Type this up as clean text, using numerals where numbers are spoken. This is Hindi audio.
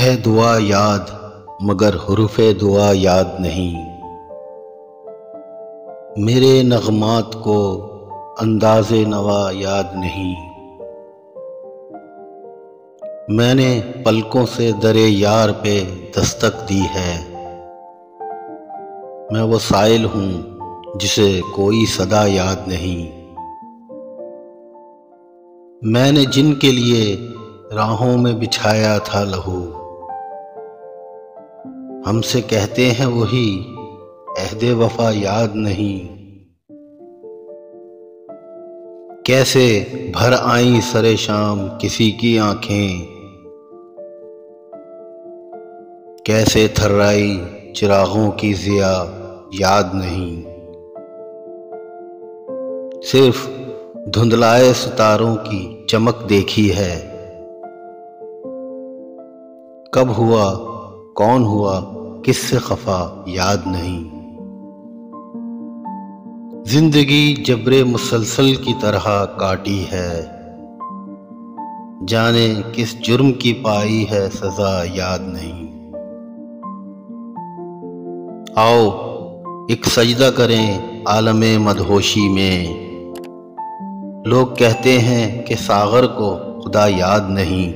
है दुआ याद मगर हुरूफ़े दुआ याद नहीं। मेरे नग़मात को अंदाज़े नवा याद नहीं। मैंने पलकों से दरे यार पे दस्तक दी है। मैं वो साइल हूँ जिसे कोई सदा याद नहीं। मैंने जिनके लिए राहों में बिछाया था लहू, हमसे कहते हैं वही अहदे वफा याद नहीं। कैसे भर आई सरे शाम किसी की आंखें, कैसे थर्राई चिरागों की ज़िया याद नहीं। सिर्फ धुंधलाए सितारों की चमक देखी है। कब हुआ कौन हुआ किससे खफा याद नहीं। जिंदगी जबरे मुसलसल की तरह काटी है, जाने किस जुर्म की पाई है सजा याद नहीं। आओ एक सजदा करें आलमे मदहोशी में, लोग कहते हैं कि सागर को खुदा याद नहीं।